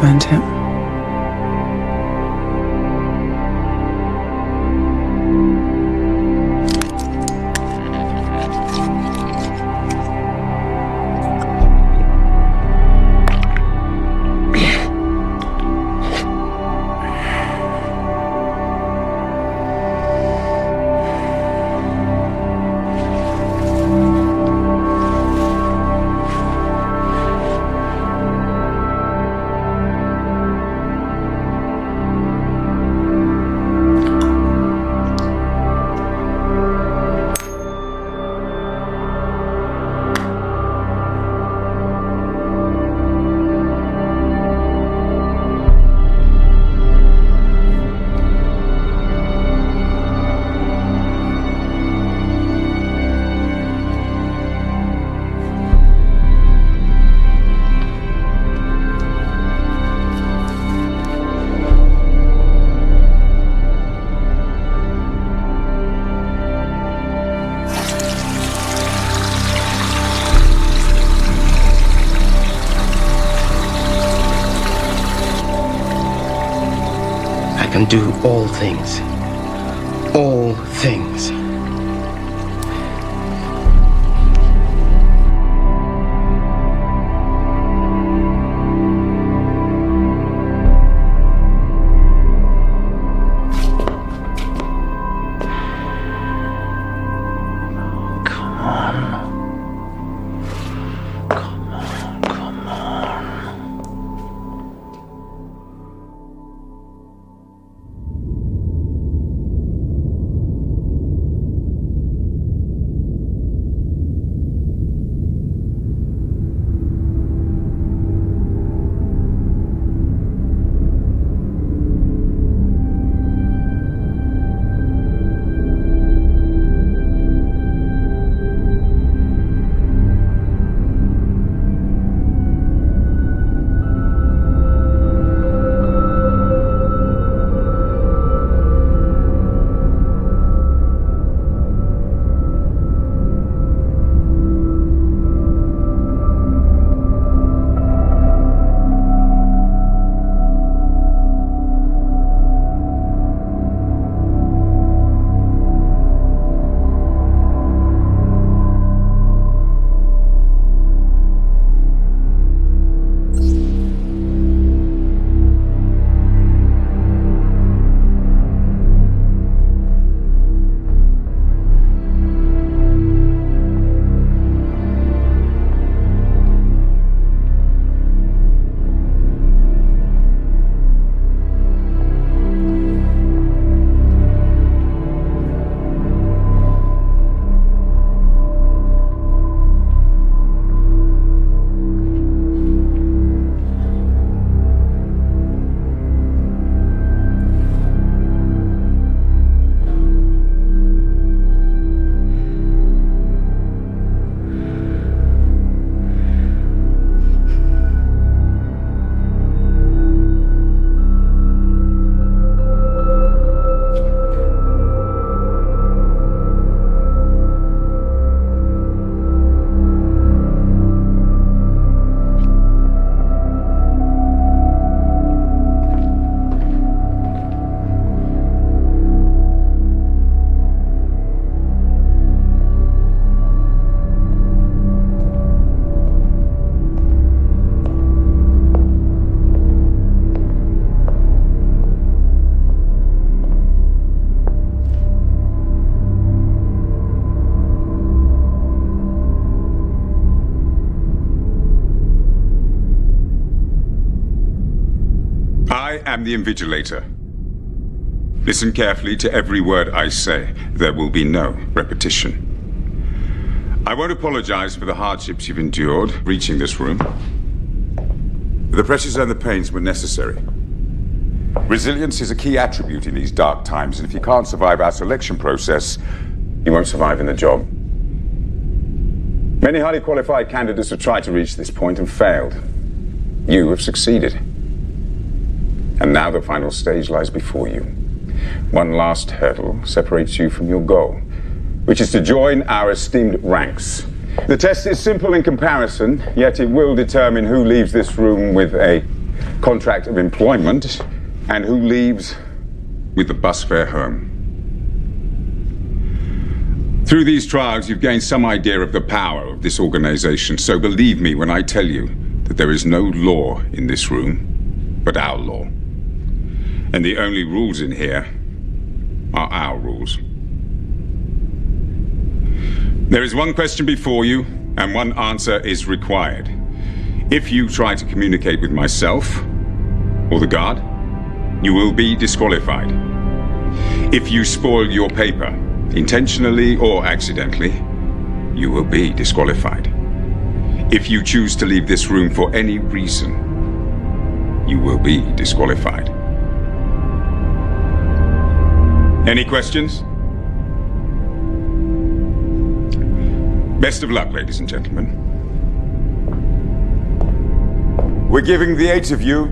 burnt it. Can do all things. All things. I am the invigilator. Listen carefully to every word I say. There will be no repetition. I won't apologize for the hardships you've endured reaching this room. The pressures and the pains were necessary. Resilience is a key attribute in these dark times, and if you can't survive our selection process, you won't survive in the job. Many highly qualified candidates have tried to reach this point and failed. You have succeeded. And now the final stage lies before you. One last hurdle separates you from your goal, which is to join our esteemed ranks. The test is simple in comparison, yet it will determine who leaves this room with a contract of employment, and who leaves with the bus fare home. Through these trials, you've gained some idea of the power of this organization, so believe me when I tell you that there is no law in this room but our law. And the only rules in here are our rules. There is one question before you, and one answer is required. If you try to communicate with myself or the guard, you will be disqualified. If you spoil your paper, intentionally or accidentally, you will be disqualified. If you choose to leave this room for any reason, you will be disqualified. Any questions? Best of luck, ladies and gentlemen. We're giving the 8 of you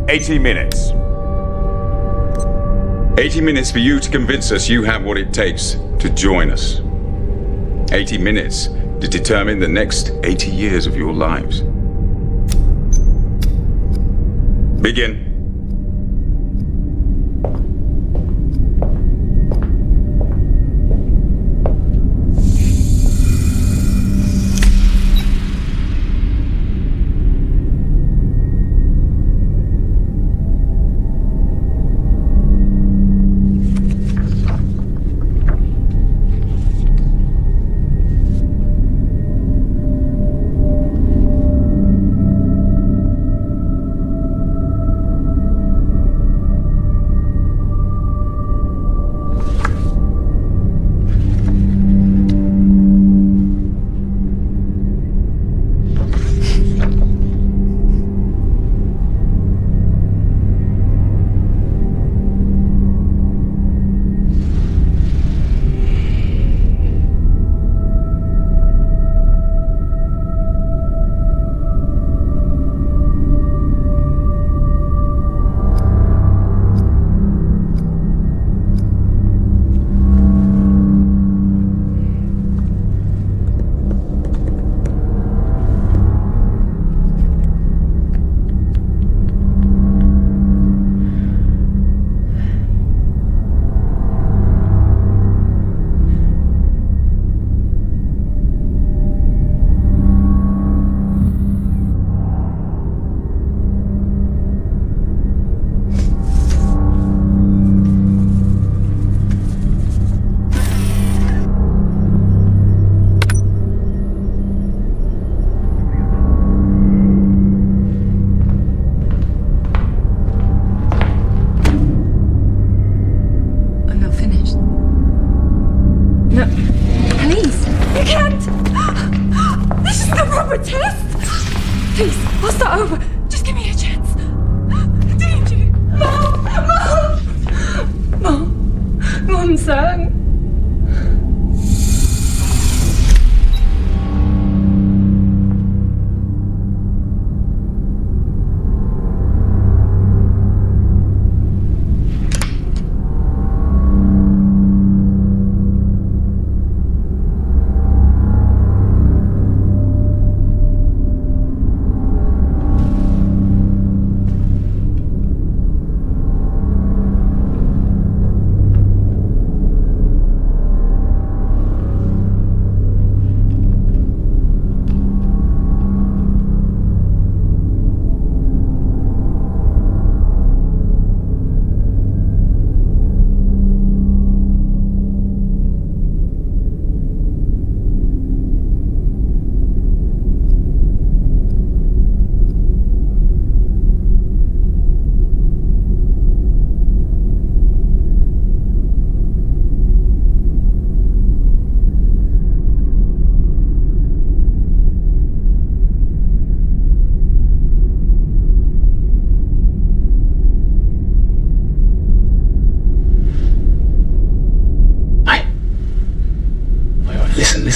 80 minutes. 80 minutes for you to convince us you have what it takes to join us. 80 minutes to determine the next 80 years of your lives. Begin.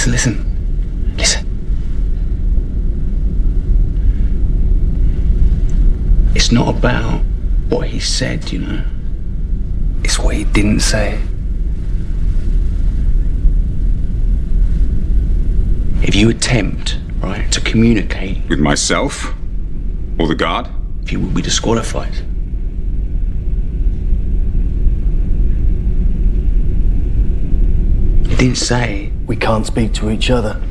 Listen. It's not about what he said, you know. It's what he didn't say. If you attempt, right, to communicate with myself or the guard, you will be disqualified. It didn't say... We can't speak to each other.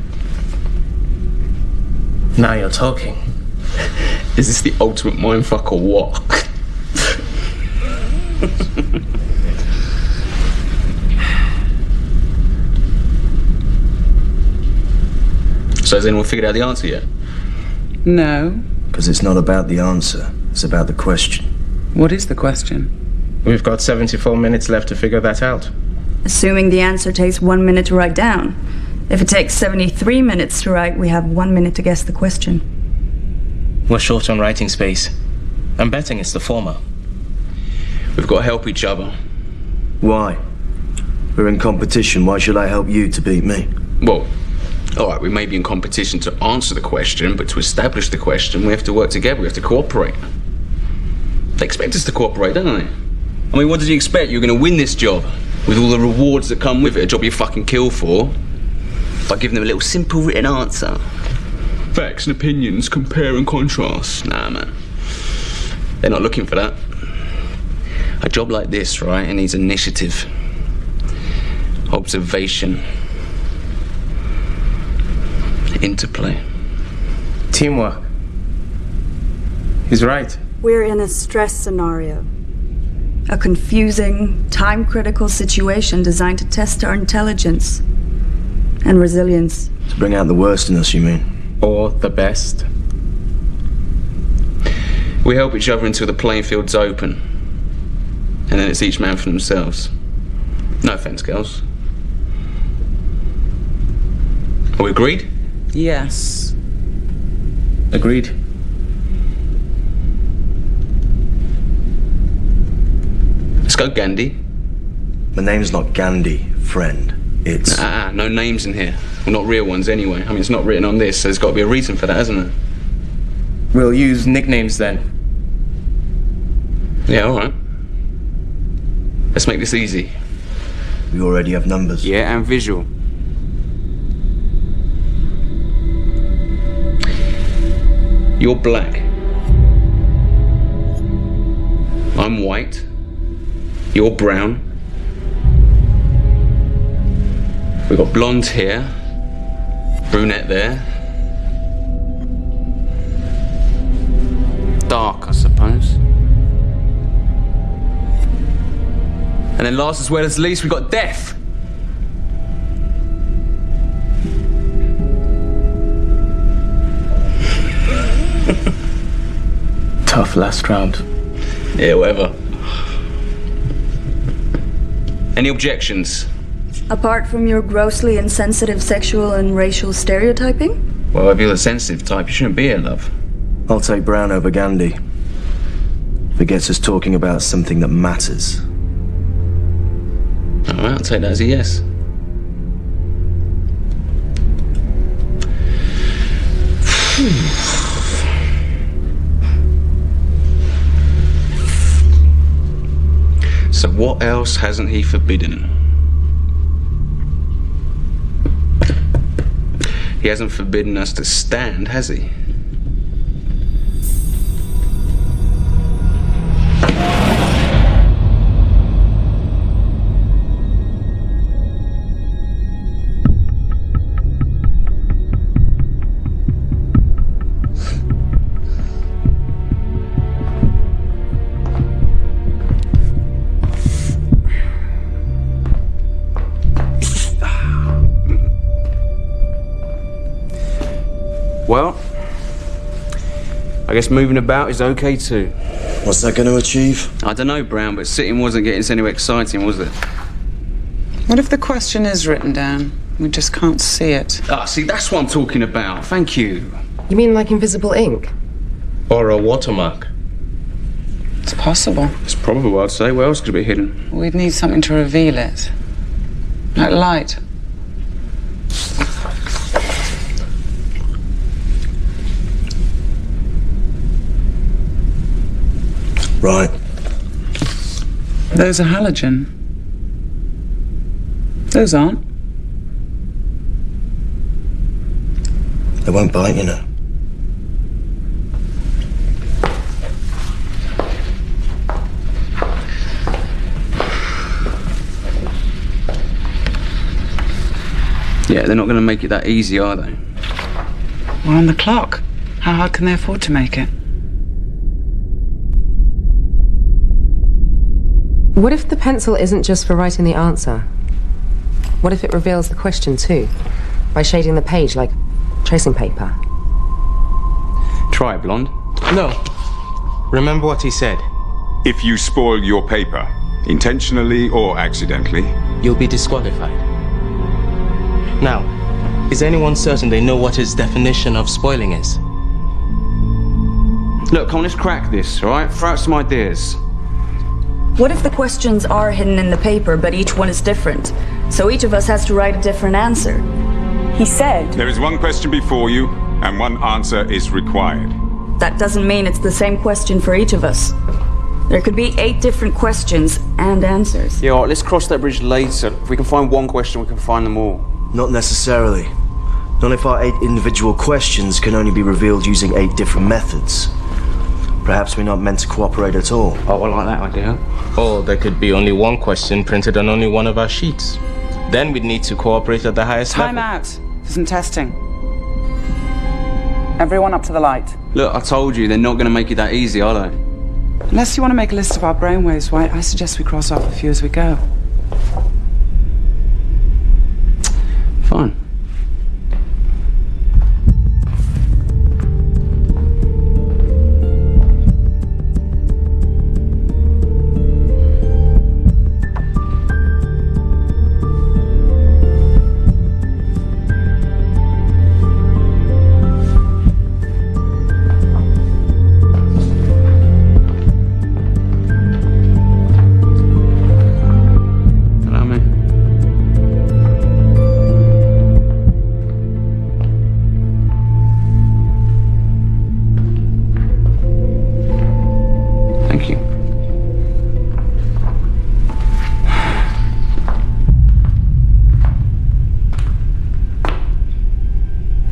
Now you're talking. Is this the ultimate mindfuck or what? So has anyone figured out the answer yet? No. Because it's not about the answer, it's about the question. What is the question? We've got 74 minutes left to figure that out. Assuming the answer takes 1 minute to write down. If it takes 73 minutes to write, we have 1 minute to guess the question. We're short on writing space. I'm betting it's the former. We've got to help each other. Why? We're in competition, why should I help you to beat me? Well, alright, we may be in competition to answer the question, but to establish the question, we have to work together, we have to cooperate. They expect us to cooperate, don't they? I mean, what did you expect? You're going to win this job with all the rewards that come with it, a job you fucking kill for, by giving them a little simple written answer. Facts and opinions, compare and contrast. Nah, man. They're not looking for that. A job like this, right, it needs initiative, observation, interplay. Teamwork. He's right. We're in a stress scenario. A confusing, time-critical situation designed to test our intelligence and resilience. To bring out the worst in us, you mean? Or the best. We help each other until the playing field's open. And then it's each man for themselves. No offense, girls. Are we agreed? Yes. Agreed. Let's go, Gandhi. My name's not Gandhi, friend. It's... No names in here. Well, not real ones anyway. I mean, it's not written on this, so there's got to be a reason for that, hasn't it? We'll use nicknames then. Yeah, all right. Let's make this easy. We already have numbers. Yeah, and visual. You're black. I'm white. You're brown. We've got blonde hair. Brunette there. Dark, I suppose. And then last as well as least, we've got death. Tough last round. Yeah, whatever. Any objections? Apart from your grossly insensitive sexual and racial stereotyping? Well, if you're the sensitive type, you shouldn't be here, love. I'll take Brown over Gandhi. If it gets us talking about something that matters. All right, I'll take that as a yes. So what else hasn't he forbidden? He hasn't forbidden us to stand, has he? Well, I guess moving about is okay too. What's that going to achieve? I don't know, Brown, but sitting wasn't getting us anywhere exciting, was it? What if the question is written down? We just can't see it. Ah, see, that's what I'm talking about. Thank you. You mean like invisible ink? Or a watermark. It's possible. It's probable, I'd say. Where else could it be hidden? We'd need something to reveal it. Like light. Right. Those are halogen. Those aren't. They won't bite, you know. Yeah, they're not going to make it that easy, are they? We're on the clock. How hard can they afford to make it? What if the pencil isn't just for writing the answer? What if it reveals the question too? By shading the page like tracing paper? Try it, Blonde. No. Remember what he said. If you spoil your paper, intentionally or accidentally, You'll be disqualified. Now, is anyone certain they know what his definition of spoiling is? Look, come on, let's crack this, all right? Throw out some ideas. What if the questions are hidden in the paper, but each one is different? So each of us has to write a different answer. He said... there is one question before you, and one answer is required. That doesn't mean it's the same question for each of us. There could be 8 different questions and answers. Yeah, all right, let's cross that bridge later. If we can find one question, we can find them all. Not necessarily. Not if our 8 individual questions can only be revealed using 8 different methods. Perhaps we're not meant to cooperate at all. Oh, I like that idea. Or there could be only one question printed on only one of our sheets. Then we'd need to cooperate at the highest Time level. out for some testing. Everyone up to the light. Look, I told you, they're not going to make it that easy, are they? Unless you want to make a list of our brainwaves, why, I suggest we cross off a few as we go. Fine.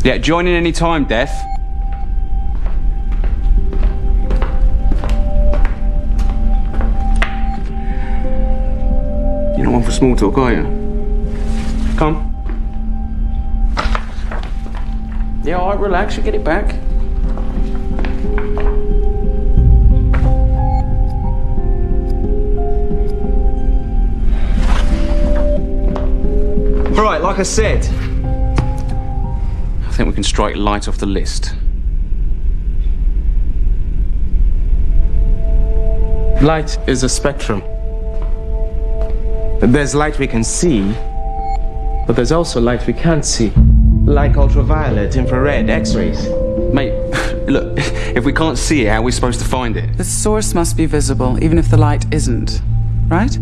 Yeah, join in any time, Death. You're not one for small talk, are you? Come. Yeah, all right, relax, you get it back. Right, like I said, I think we can strike light off the list. Light is a spectrum. There's light we can see, but there's also light we can't see. Like ultraviolet, infrared, X-rays. Mate, look, if we can't see it, how are we supposed to find it? The source must be visible, even if the light isn't, right?